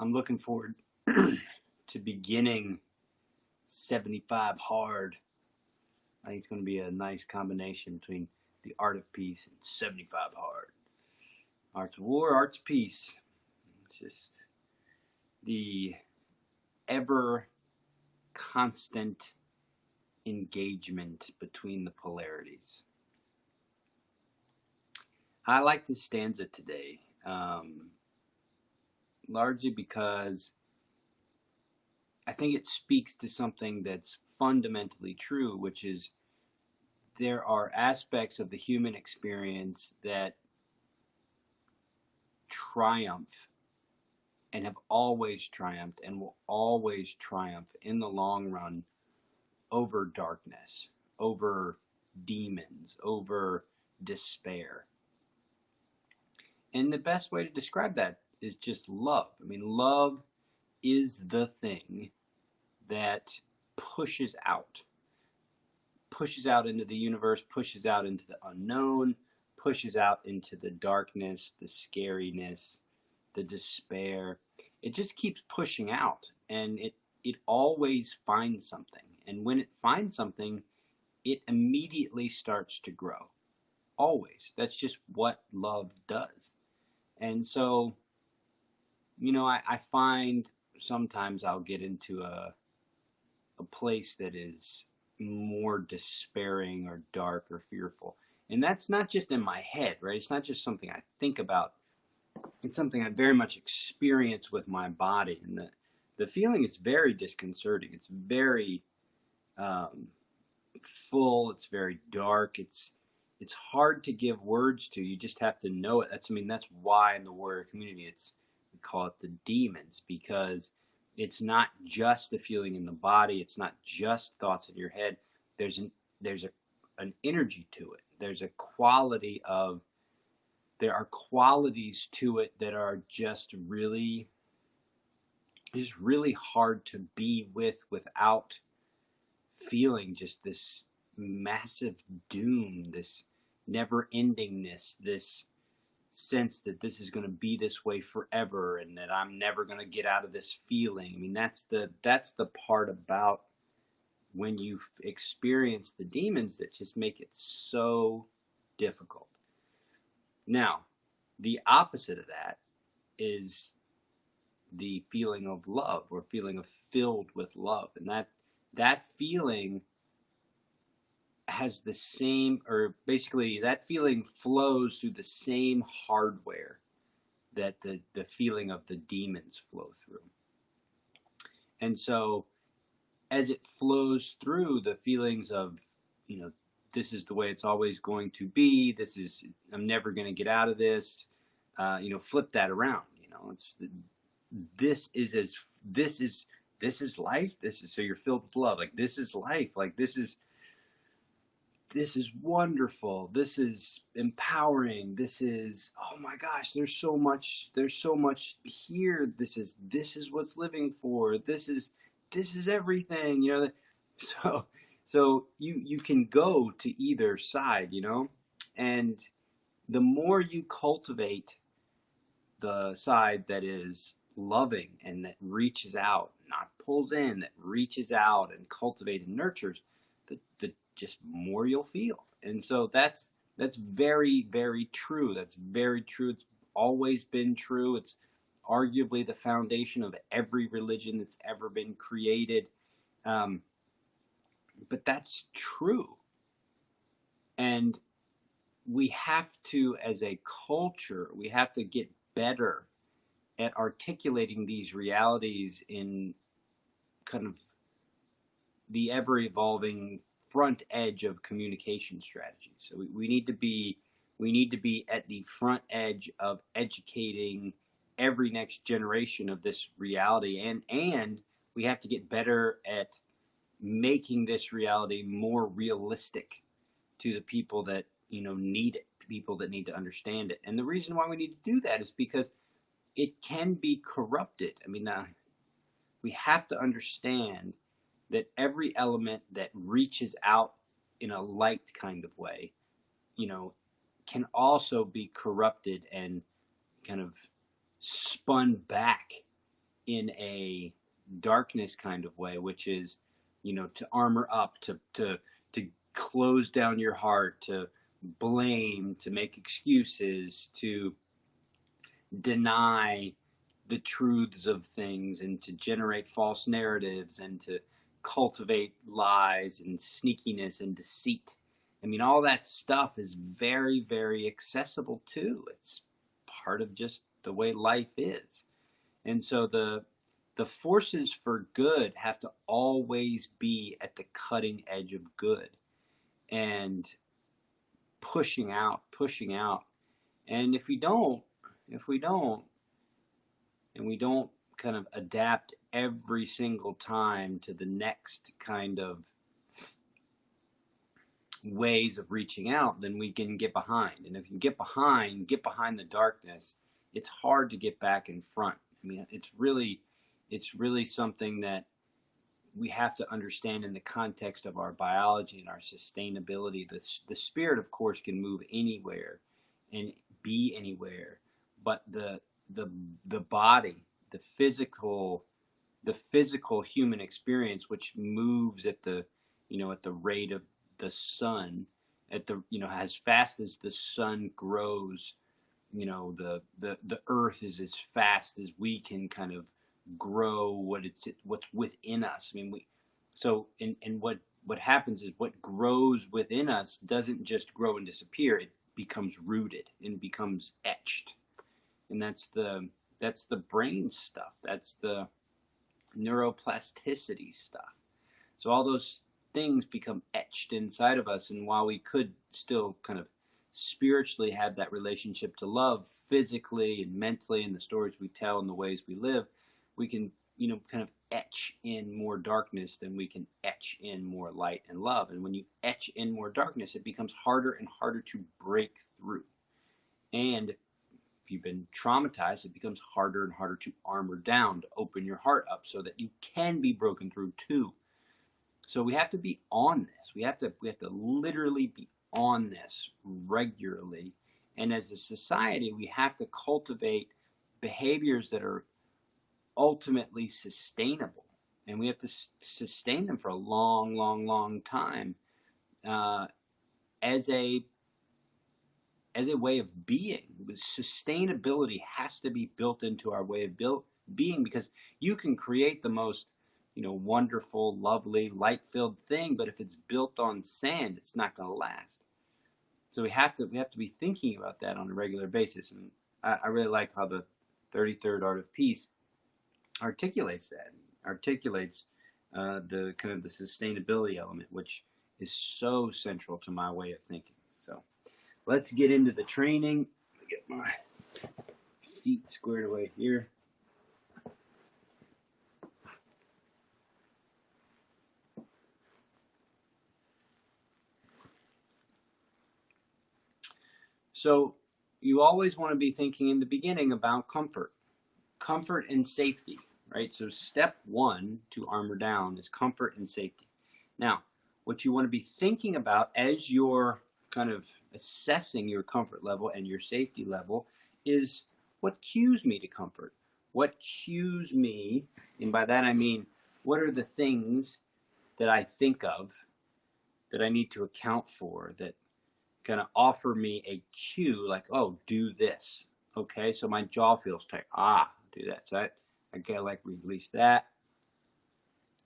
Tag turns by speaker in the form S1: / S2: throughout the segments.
S1: I'm looking forward to beginning 75 hard. I think it's going to be a nice combination between the art of peace and 75 hard. Arts of war, arts of peace. It's just the ever constant engagement between the polarities. I like this stanza today, largely because I think it speaks to something that's fundamentally true, which is there are aspects of the human experience that triumph and have always triumphed and will always triumph in the long run over darkness, over demons, over despair. And the best way to describe that is just love. I mean, love is the thing that pushes out into the universe, pushes out into the unknown, pushes out into the darkness, the scariness, the despair. It just keeps pushing out, and it always finds something. And when it finds something, it immediately starts to grow. Always. That's just what love does. And so, I find sometimes I'll get into a place that is more despairing or dark or fearful. And that's not just in my head, right? It's not just something I think about. It's something I very much experience with my body. And the feeling is very disconcerting. It's very full. It's very dark. It's hard to give words to. You just have to know it. That's why in the warrior community we call it the demons, because it's not just the feeling in the body. It's not just thoughts in your head. There's an energy to it. There are qualities to it that are just really hard to be with without feeling just this massive doom, this never-endingness, this sense that this is going to be this way forever and that I'm never going to get out of this feeling. I mean, that's the part about when you experience the demons that just make it so difficult. Now, the opposite of that is the feeling of love, or feeling of filled with love. And that feeling has the same, or basically that feeling flows through the same hardware that the feeling of the demons flow through. And so as it flows through, the feelings of, this is the way it's always going to be, I'm never going to get out of this, flip that around. This is life. So you're filled with love. Like, this is life. Like, this is wonderful. This is empowering. This is, oh my gosh, there's so much here. This is what's living for. This is everything, So you can go to either side, and the more you cultivate the side that is loving and that reaches out, not pulls in, that reaches out and cultivates and nurtures, the just more you'll feel. And so that's very, very true. That's very true. It's always been true. It's arguably the foundation of every religion that's ever been created. But that's true. And we have to, as a culture, we have to get better at articulating these realities in kind of the ever-evolving front edge of communication strategies. So we need to be at the front edge of educating every next generation of this reality, and we have to get better at making this reality more realistic to the people that need it, people that need to understand it. And the reason why we need to do that is because it can be corrupted. We have to understand that every element that reaches out in a light kind of way, can also be corrupted and kind of spun back in a darkness kind of way, which is, to armor up, to close down your heart, to blame, to make excuses, to deny the truths of things, and to generate false narratives, and to cultivate lies and sneakiness and deceit. I mean, all that stuff is very, very accessible too. It's part of just the way life is. And so the forces for good have to always be at the cutting edge of good and pushing out. And if we don't, and we don't kind of adapt every single time to the next kind of ways of reaching out, then we can get behind. And if you get behind the darkness, it's hard to get back in front. I mean, it's really something that we have to understand in the context of our biology and our sustainability. The spirit, of course, can move anywhere and be anywhere, but the body, the physical human experience, which moves at the rate of the sun, as fast as the sun grows, the earth is as fast as we can kind of grow what's within us. I mean, what happens is what grows within us doesn't just grow and disappear. It becomes rooted and becomes etched. And that's the brain stuff. That's the neuroplasticity stuff. So all those things become etched inside of us. And while we could still kind of spiritually have that relationship to love physically and mentally in the stories we tell and the ways we live, we can, kind of etch in more darkness than we can etch in more light and love. And when you etch in more darkness, it becomes harder and harder to break through. And if you've been traumatized, it becomes harder and harder to armor down, to open your heart up so that you can be broken through too. So we have to be on this. We have to literally be on this regularly. And as a society, we have to cultivate behaviors that are ultimately sustainable. And we have to sustain them for a long, long, long time as a way of being. Sustainability has to be built into our way of being, because you can create the most wonderful, lovely, light-filled thing, but if it's built on sand, it's not going to last. So we have to be thinking about that on a regular basis. And I really like how the 33rd Art of Peace articulates the kind of the sustainability element, which is so central to my way of thinking. So let's get into the training. Get my seat squared away here. So you always want to be thinking in the beginning about comfort and safety, right? So step one to armor down is comfort and safety. Now, what you want to be thinking about as you're kind of assessing your comfort level and your safety level is, what cues me to comfort? What cues me, and by that I mean, what are the things that I think of that I need to account for that kind of offer me a cue, like, oh, do this. Okay, so my jaw feels tight. Do that. So I gotta release that.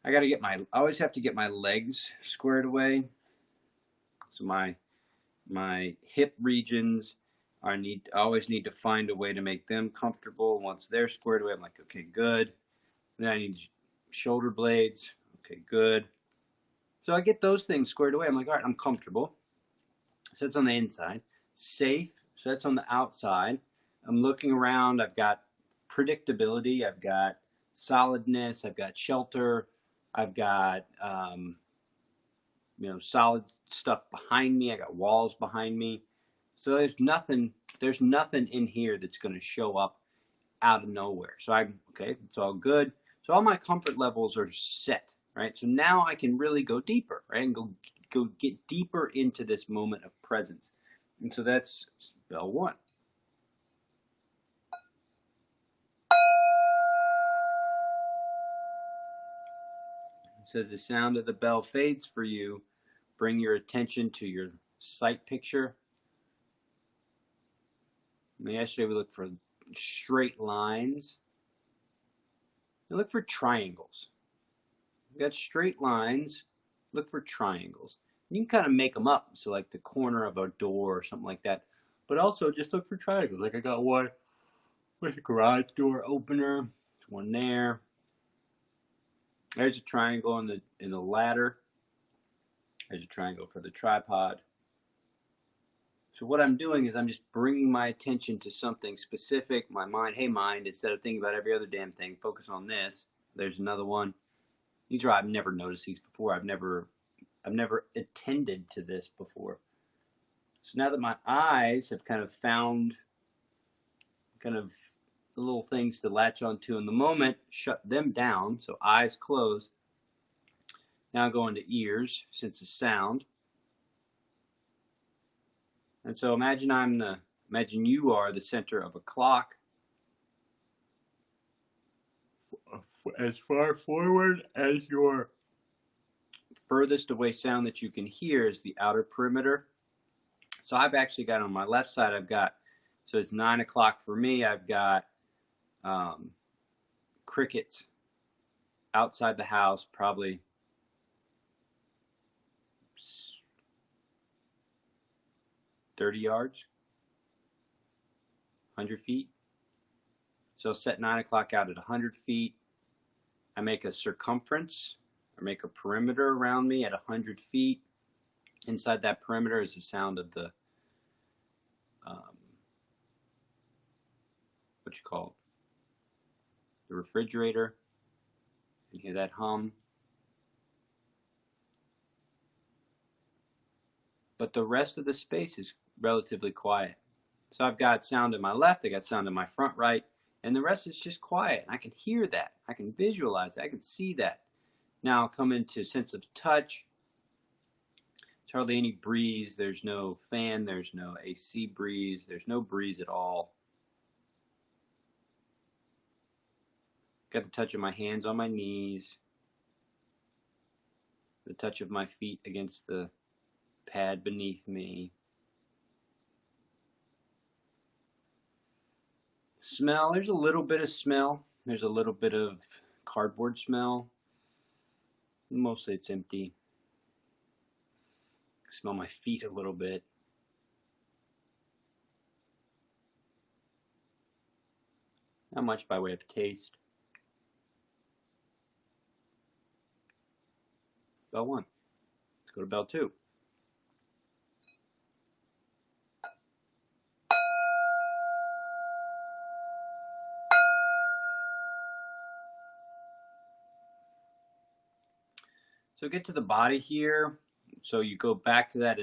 S1: I always have to get my legs squared away. So my hip regions I always need to find a way to make them comfortable. Once they're squared away, I'm like, okay, good. Then I need shoulder blades. Okay, good. So I get those things squared away. I'm like, all right, I'm comfortable. So that's on the inside. Safe, so that's on the outside. I'm looking around. I've got predictability. I've got solidness. I've got shelter. I've got solid stuff behind me. I got walls behind me. So there's nothing in here that's going to show up out of nowhere. So it's all good. So all my comfort levels are set, right? So now I can really go deeper, right? And go get deeper into this moment of presence. And so that's bell one. It says the sound of the bell fades for you. Bring your attention to your sight picture. Yesterday we looked for straight lines. Now look for triangles. We got straight lines. Look for triangles. You can kind of make them up. So like the corner of a door or something like that. But also just look for triangles. Like I got one with a garage door opener. There's one there. There's a triangle in the ladder. There's a triangle for the tripod. So what I'm doing is I'm just bringing my attention to something specific. My mind, hey mind, instead of thinking about every other damn thing, focus on this. There's another one. These are, I've never noticed these before. I've never attended to this before. So now that my eyes have kind of found kind of the little things to latch onto in the moment, shut them down. So eyes closed. Now go into ears, sense of sound. And so imagine you are the center of a clock. As far forward as your furthest away sound that you can hear is the outer perimeter. So I've actually got on my left side, so it's 9 o'clock for me. I've got crickets outside the house, probably 30 yards, 100 feet. So set 9 o'clock out at 100 feet. I make a circumference or make a perimeter around me at 100 feet. Inside that perimeter is the sound of the, the refrigerator. You hear that hum. But the rest of the space is relatively quiet. So I've got sound in my left, I got sound in my front right, and the rest is just quiet. I can hear that. I can visualize it. I can see that. Now I'll come into sense of touch. There's hardly any breeze. There's no fan. There's no AC breeze. There's no breeze at all. Got the touch of my hands on my knees. The touch of my feet against the pad beneath me. Smell, there's a little bit of smell. There's a little bit of cardboard smell. Mostly it's empty. Smell my feet a little bit. Not much by way of taste. Bell 1. Let's go to bell 2. So get to the body here. So you go back to that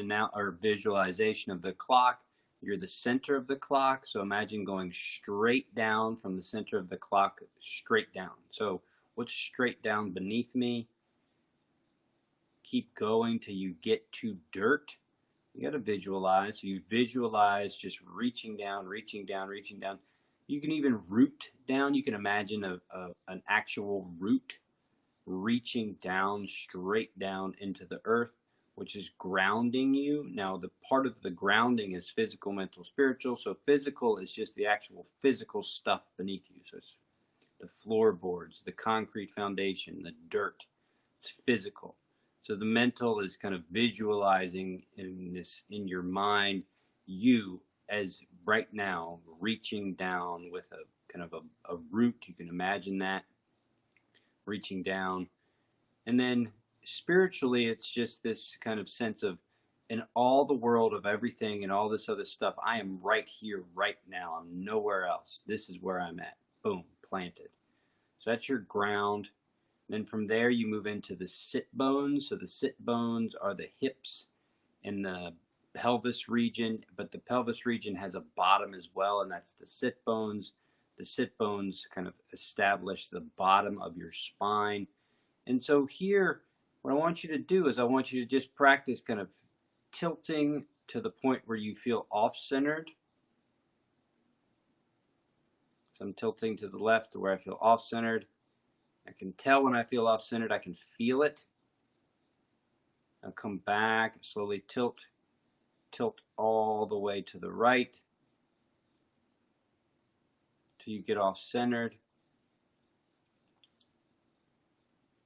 S1: visualization of the clock. You're the center of the clock. So imagine going straight down from the center of the clock, straight down. So what's straight down beneath me? Keep going till you get to dirt. You got to visualize. So you visualize just reaching down, reaching down, reaching down. You can even root down. You can imagine an actual root reaching down, straight down into the earth, which is grounding you. Now, the part of the grounding is physical, mental, spiritual. So physical is just the actual physical stuff beneath you. So it's the floorboards, the concrete foundation, the dirt. It's physical. So the mental is kind of visualizing in your mind, you as right now reaching down with a kind of a root. You can imagine that reaching down. And then spiritually, it's just this kind of sense of, in all the world of everything and all this other stuff, I am right here, right now. I'm nowhere else. This is where I'm at. Boom, planted. So that's your ground. Then from there, you move into the sit bones. So the sit bones are the hips and the pelvis region, but the pelvis region has a bottom as well, and that's the sit bones. The sit bones kind of establish the bottom of your spine. And so here, what I want you to do is I want you to just practice kind of tilting to the point where you feel off-centered. So I'm tilting to the left to where I feel off-centered. I can tell when I feel off-centered. I can feel it. I'll come back, slowly tilt all the way to the right till you get off-centered.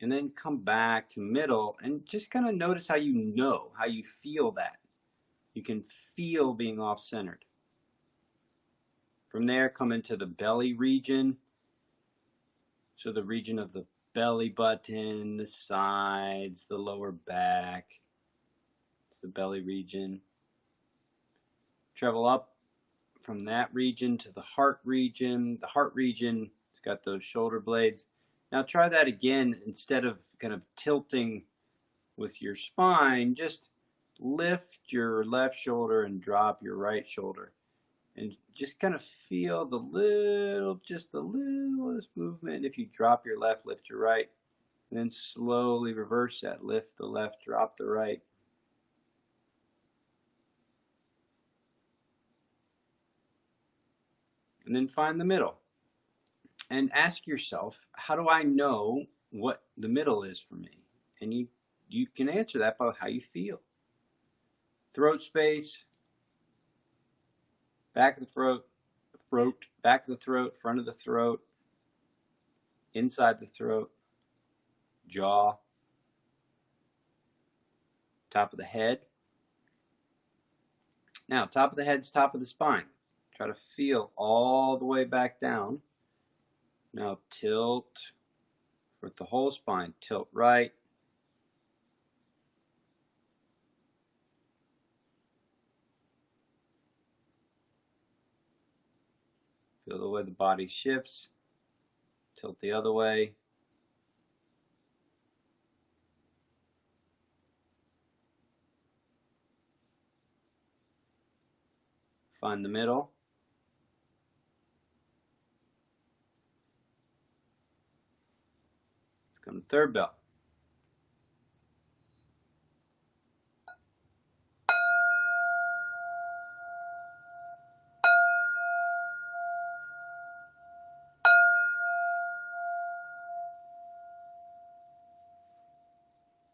S1: And then come back to middle and just kind of notice how you feel that. You can feel being off-centered. From there, come into the belly region. So the region of the belly button, the sides, the lower back. It's the belly region. Travel up from that region to the heart region. The heart region has got those shoulder blades. Now try that again. Instead of kind of tilting with your spine, just lift your left shoulder and drop your right shoulder. And just kind of feel just the littlest movement. If you drop your left, lift your right. And then slowly reverse that. Lift the left, drop the right. And then find the middle. And ask yourself, how do I know what the middle is for me? And you can answer that by how you feel. Throat space, back of the throat, back of the throat, front of the throat, inside the throat, jaw, top of the head. Now, top of the head's top of the spine. Try to feel all the way back down. Now tilt with the whole spine. Tilt right. Feel the way the body shifts. Tilt the other way. Find the middle. Let's come to third bell.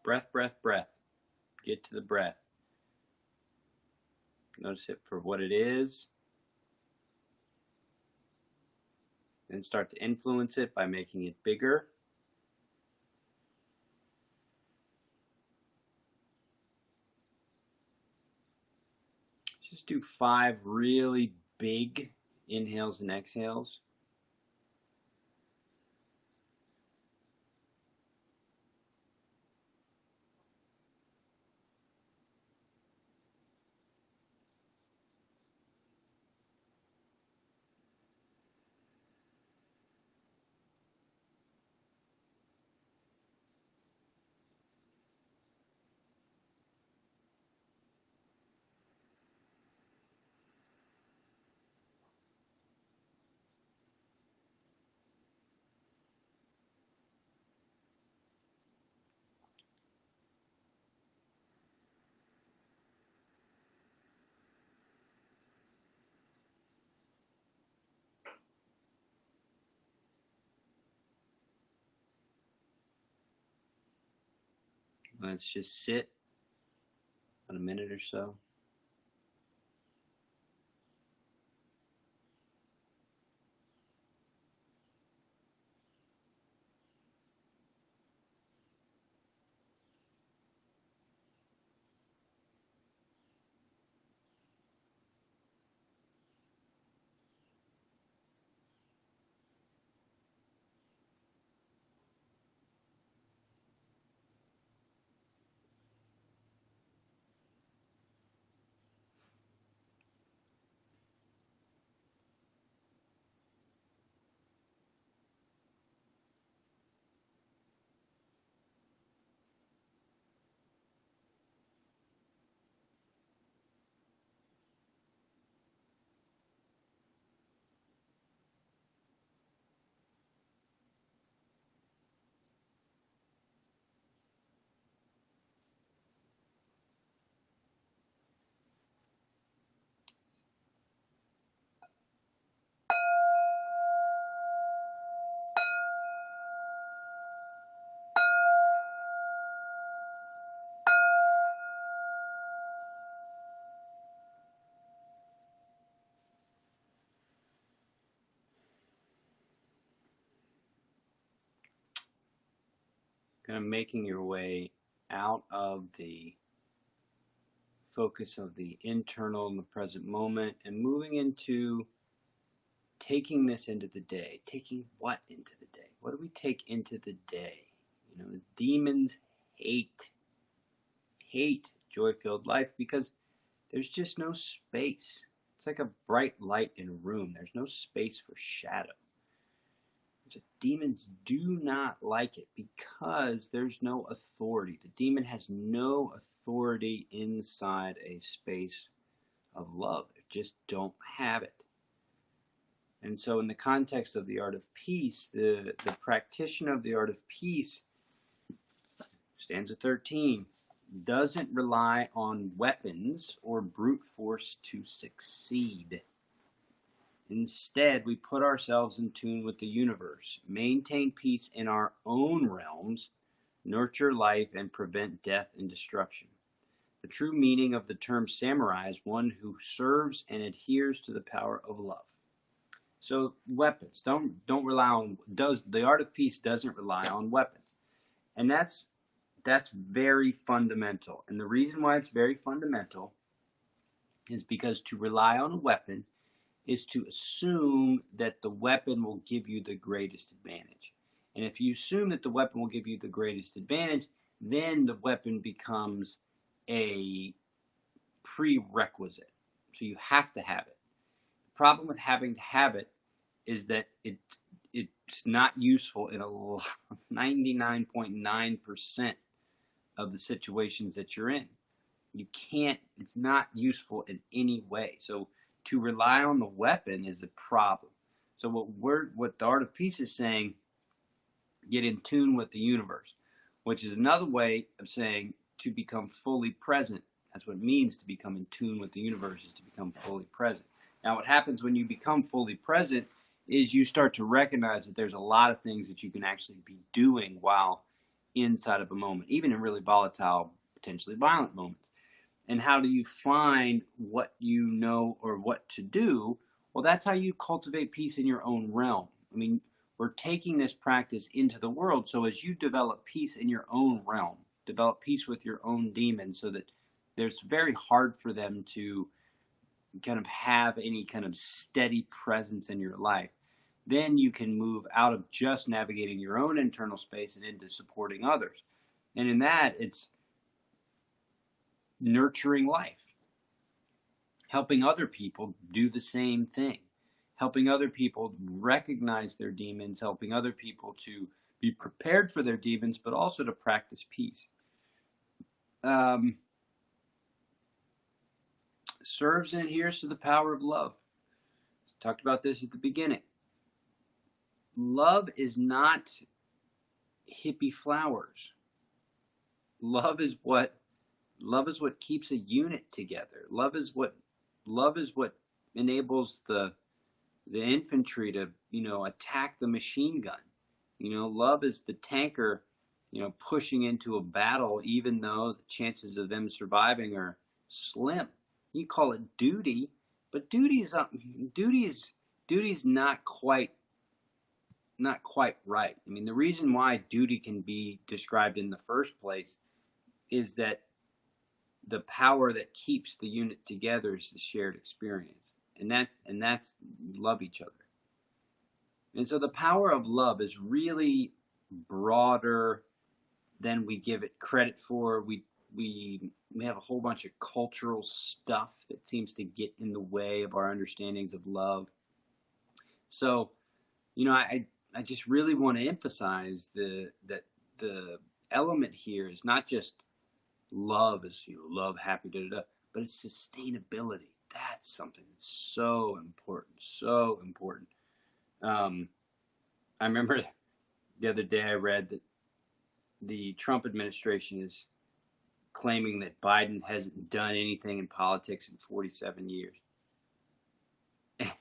S1: Breath, breath, breath. Get to the breath. Notice it for what it is. Then start to influence it by making it bigger. Just do 5 really big inhales and exhales. Let's just sit about a minute or so. kind of making your way out of the focus of the internal and the present moment and moving into taking this into the day. Taking what into the day? What do we take into the day? You know, the demons hate joy-filled life because there's just no space. It's like a bright light in a room. There's no space for shadow. The demons do not like it because there's no authority. The demon has no authority inside a space of love. They just don't have it. And so in the context of the art of peace, the practitioner of the art of peace, stanza 13, doesn't rely on weapons or brute force to succeed. Instead, we put ourselves in tune with the universe, maintain peace in our own realms, nurture life, and prevent death and destruction. The true meaning of the term samurai is one who serves and adheres to the power of love. So weapons, don't rely on, the art of peace doesn't rely on weapons. And that's very fundamental. And the reason why it's very fundamental is because to rely on a weapon is to assume that the weapon will give you the greatest advantage. And if you assume that the weapon will give you the greatest advantage, then the weapon becomes a prerequisite. So you have to have it. The problem with having to have it is that it's not useful in 99.9% of the situations that you're in. It's not useful in any way. So to rely on the weapon is a problem. So what the art of peace is saying, get in tune with the universe, which is another way of saying to become fully present. That's what it means to become in tune with the universe, is to become fully present. Now what happens when you become fully present is you start to recognize that there's a lot of things that you can actually be doing while inside of a moment, even in really volatile, potentially violent moments. And how do you find what you know or what to do? Well, that's how you cultivate peace in your own realm. I mean, we're taking this practice into the world, so as you develop peace in your own realm, develop peace with your own demons, so that it's very hard for them to kind of have any kind of steady presence in your life. Then you can move out of just navigating your own internal space and into supporting others. And in that, it's nurturing life, helping other people do the same thing, helping other people recognize their demons, helping other people to be prepared for their demons, but also to practice peace. Serves and adheres to the power of love. Talked about this at the beginning. Love is not hippie flowers. Love is what keeps a unit together. Love is what enables the infantry to, attack the machine gun. Love is the tanker, pushing into a battle even though the chances of them surviving are slim. You call it duty, but duty's not quite right. I mean, the reason why duty can be described in the first place is that the power that keeps the unit together is the shared experience, and that's love each other. And so the power of love is really broader than we give it credit for. We have a whole bunch of cultural stuff that seems to get in the way of our understandings of love. So, I just really want to emphasize that the element here is not just love as love, happy, but it's sustainability. That's something that's so important, so important. I remember the other day I read that the Trump administration is claiming that Biden hasn't done anything in politics in 47 years. And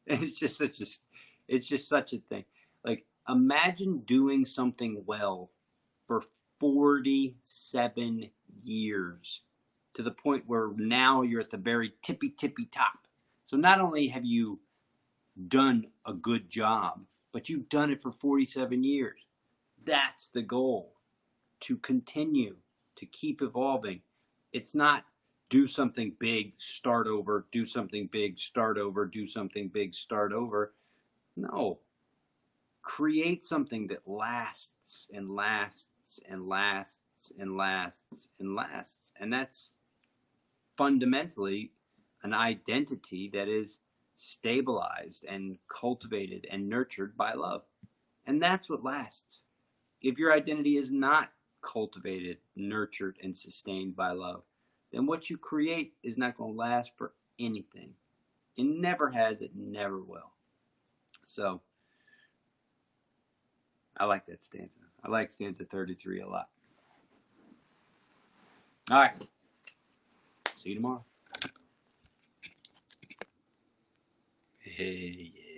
S1: it's just such a thing. Like, imagine doing something well for 47 years to the point where now you're at the very tippy top. So not only have you done a good job, but you've done it for 47 years. That's the goal. to continue, to keep evolving. It's not do something big, start over, do something big, start over, do something big, start over. No. Create something that lasts and lasts and lasts and lasts and lasts. And that's fundamentally an identity that is stabilized and cultivated and nurtured by love. And that's what lasts. If your identity is not cultivated, nurtured, and sustained by love, then what you create is not going to last for anything. It never has, it never will. So, I like that stanza. I like stanza 33 a lot. All right. See you tomorrow. Hey, yeah.